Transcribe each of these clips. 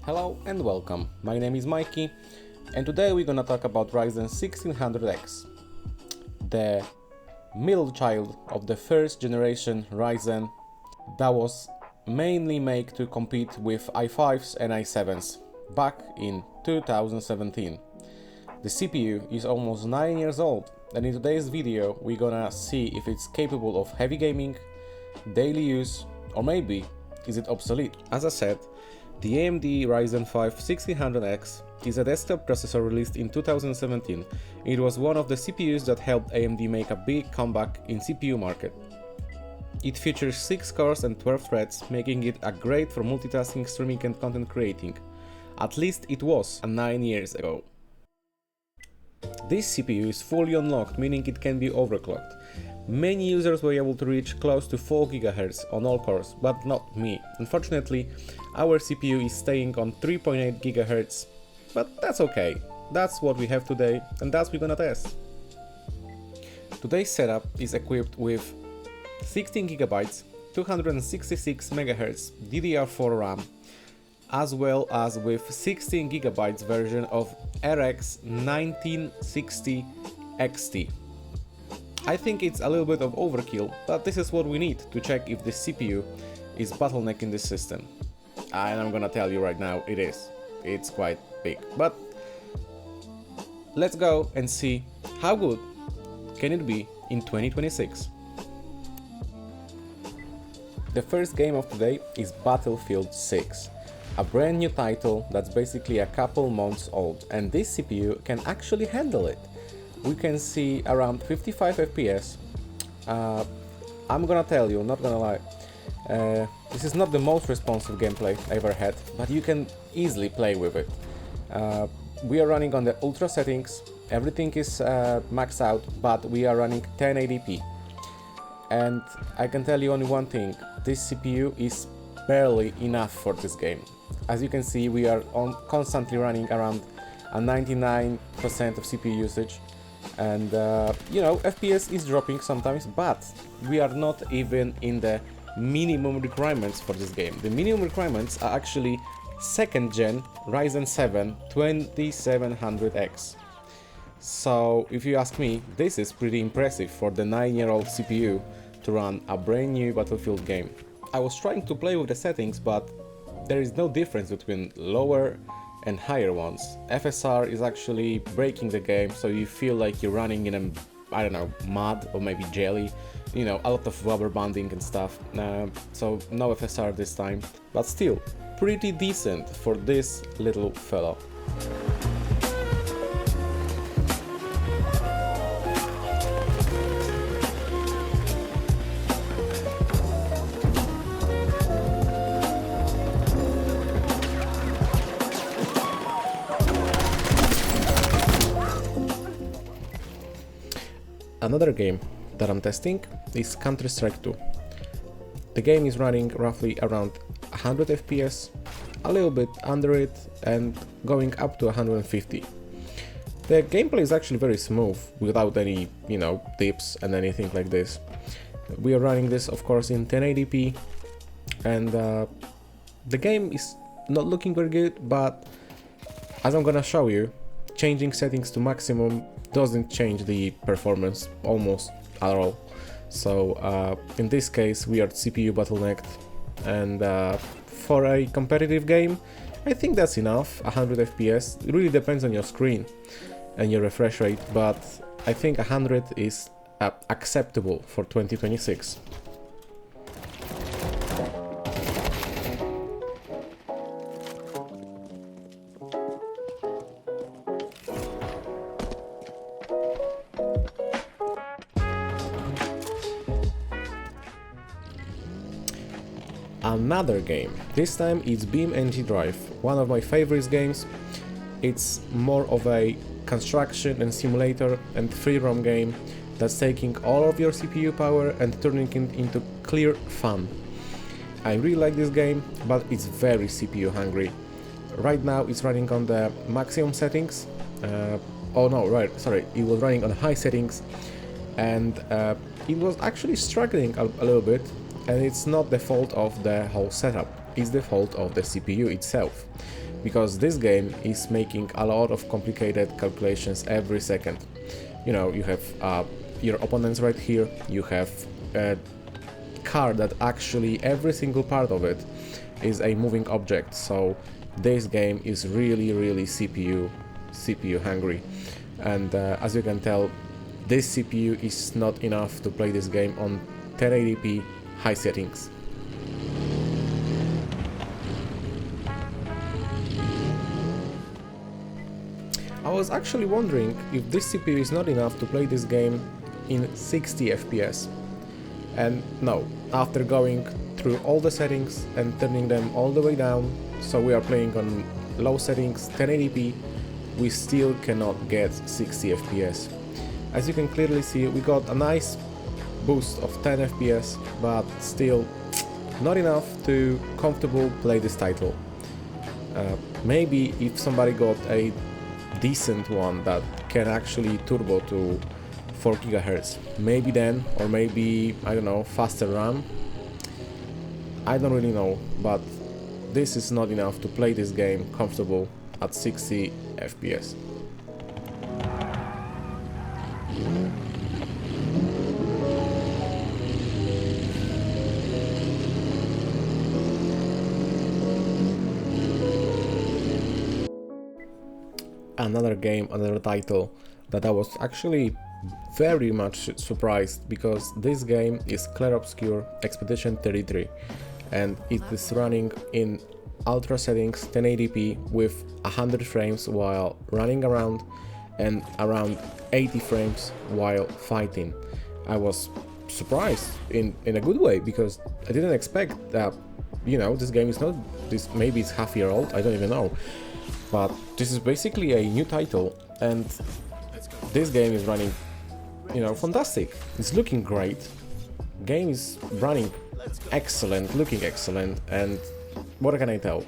Hello and welcome, my name is Mikey and today we're gonna talk about Ryzen 1600X, the middle child of the first generation Ryzen that was mainly made to compete with i5s and i7s back in 2017. The CPU is almost 9 years old and in today's video we're gonna see if it's capable of heavy gaming, daily use, or maybe is it obsolete. As I said, the AMD Ryzen 5 1600X is a desktop processor released in 2017. It was one of the CPUs that helped AMD make a big comeback in CPU market. It features 6 cores and 12 threads, making it a great for multitasking, streaming and content creating. At least it was 9 years ago. This CPU is fully unlocked, meaning it can be overclocked. Many users were able to reach close to 4 GHz on all cores, but not me. Unfortunately, our CPU is staying on 3.8 GHz, but that's okay. That's what we have today, and that's what we're gonna test. Today's setup is equipped with 16 GB, 266 MHz DDR4 RAM, as well as with 16 GB version of RX 1960 XT. I think it's a little bit of overkill, but this is what we need to check if the CPU is bottlenecking this system. And I'm gonna tell you right now, it is. It's quite big. But let's go and see how good can it be in 2026. The first game of today is Battlefield 6. A brand new title that's basically a couple months old, and this CPU can actually handle it. We can see around 55 FPS. I'm gonna tell you, not gonna lie, this is not the most responsive gameplay I ever had, but you can easily play with it. We are running on the ultra settings, everything is maxed out, but we are running 1080p. And I can tell you only one thing, this CPU is barely enough for this game. As you can see, we are constantly running around a 99% of CPU usage. And you know, FPS is dropping sometimes, but we are not even in the minimum requirements for this game. The minimum requirements are actually 2nd gen Ryzen 7 2700X. So if you ask me, this is pretty impressive for the 9-year-old CPU to run a brand new Battlefield game. I was trying to play with the settings, but there is no difference between lower and higher ones. FSR is actually breaking the game, so you feel like you're running in a, I don't know, mud or maybe jelly, you know, a lot of rubber banding and stuff, so no FSR this time, but still pretty decent for this little fellow. Another game that I'm testing is Counter-Strike 2. The game is running roughly around 100 FPS, a little bit under it, and going up to 150. The gameplay is actually very smooth, without any, you know, dips and anything like this. We are running this, of course, in 1080p, and the game is not looking very good, but as I'm gonna show you, changing settings to maximum doesn't change the performance almost at all. So in this case we are CPU bottlenecked, and for a competitive game I think that's enough. 100 FPS, it really depends on your screen and your refresh rate, but I think 100 is acceptable for 2026. Another game, this time it's BeamNG Drive, one of my favorite games. It's more of a construction and simulator and free roam game that's taking all of your CPU power and turning it into clear fun. I really like this game, but it's very CPU hungry. Right now it's running on the maximum settings, it was running on high settings, and it was actually struggling a little bit, and it's not the fault of the whole setup, it's the fault of the CPU itself. because this game is making a lot of complicated calculations every second. You know, you have your opponents right here, you have a car that actually every single part of it is a moving object, so this game is really CPU hungry. And as you can tell, this CPU is not enough to play this game on 1080p high settings. I was actually wondering if this CPU is not enough to play this game in 60 FPS. And no, after going through all the settings and turning them all the way down, so we are playing on low settings 1080p, we still cannot get 60 FPS. As you can clearly see, we got a nice boost of 10 FPS, but still not enough to comfortably play this title. Maybe if somebody got a decent one that can actually turbo to 4 GHz, maybe then, or maybe, I don't know, faster RAM. I don't really know, but this is not enough to play this game comfortable at 60 FPS. Another game, another title that I was actually very much surprised, because this game is Clair Obscur Expedition 33 and it is running in ultra settings 1080p with 100 frames while running around and around 80 frames while fighting. I was surprised in a good way, because I didn't expect that, you know, this game is not this, maybe it's half year old, I don't even know, but this is basically a new title and this game is running, you know, fantastic. It's looking great, game is running excellent, looking excellent, and what can I tell?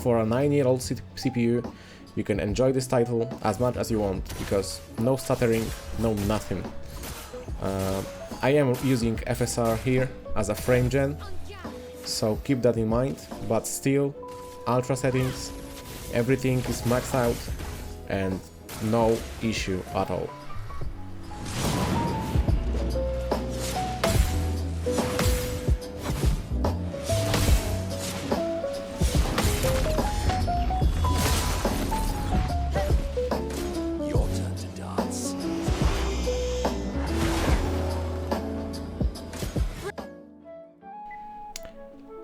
For a 9-year-old CPU, you can enjoy this title as much as you want, because no stuttering, no nothing. I am using FSR here as a frame gen, so keep that in mind, but still, ultra settings, everything is maxed out and no issue at all.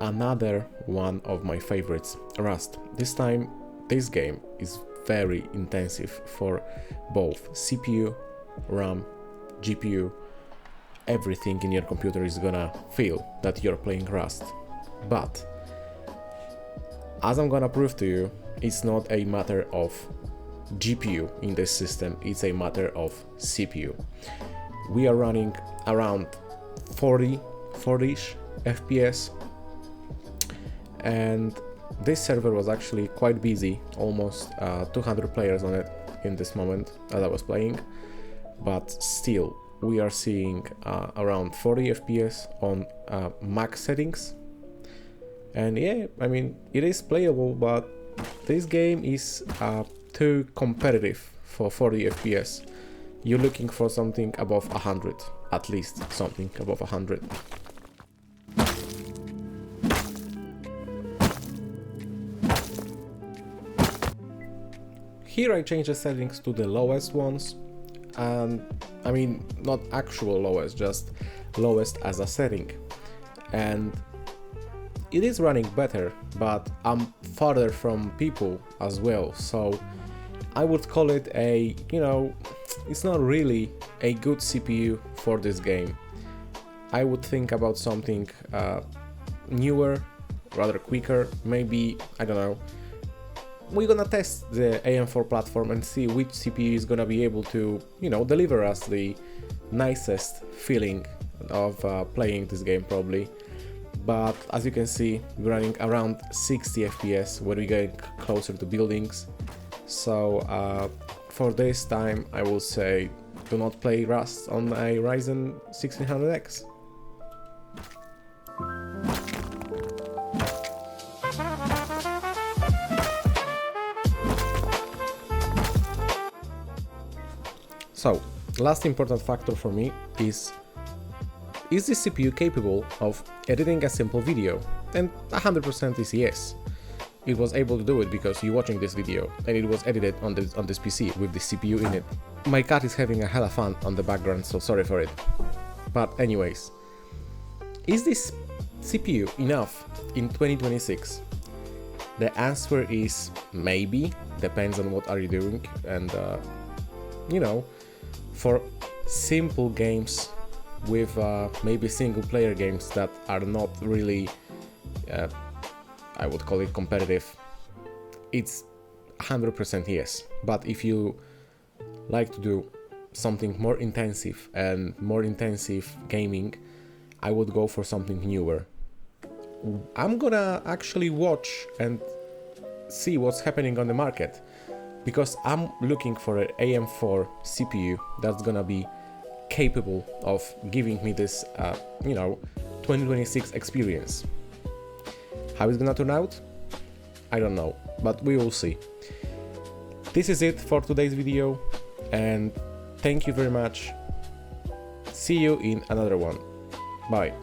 Another one of my favorites, Rust. This time, this game is very intensive for both CPU, RAM, GPU. Everything in your computer is gonna feel that you're playing Rust. But, as I'm gonna prove to you, it's not a matter of GPU in this system, it's a matter of CPU. We are running around 40-ish FPS, and this server was actually quite busy, almost 200 players on it in this moment as I was playing, but still we are seeing around 40 FPS on max settings, and yeah, I mean, it is playable, but this game is too competitive for 40 FPS. You're looking for something above 100, at least something above 100. Here I changed the settings to the lowest ones, and I mean not actual lowest, just lowest as a setting, and it is running better, but I'm farther from people as well, so I would call it a, you know, it's not really a good CPU for this game. I would think about something newer, rather quicker, maybe, I don't know. We're gonna test the AM4 platform and see which CPU is gonna be able to, you know, deliver us the nicest feeling of playing this game probably. But as you can see, we're running around 60 FPS when we get closer to buildings. So for this time, I will say do not play Rust on a Ryzen 1600X. So, last important factor for me is this CPU capable of editing a simple video? And 100% is yes. It was able to do it because you're watching this video and it was edited on this PC with the CPU in it. My cat is having a hella fun on the background, so sorry for it. But anyways, is this CPU enough in 2026? The answer is maybe, depends on what are you doing, and you know, for simple games with maybe single player games that are not really I would call it competitive, it's 100% yes. But if you like to do something more intensive and more intensive gaming, I would go for something newer. I'm gonna actually watch and see what's happening on the market, because I'm looking for an AM4 CPU that's gonna be capable of giving me this, 2026 experience. How it's gonna turn out? I don't know, but we will see. This is it for today's video, and thank you very much. See you in another one. Bye.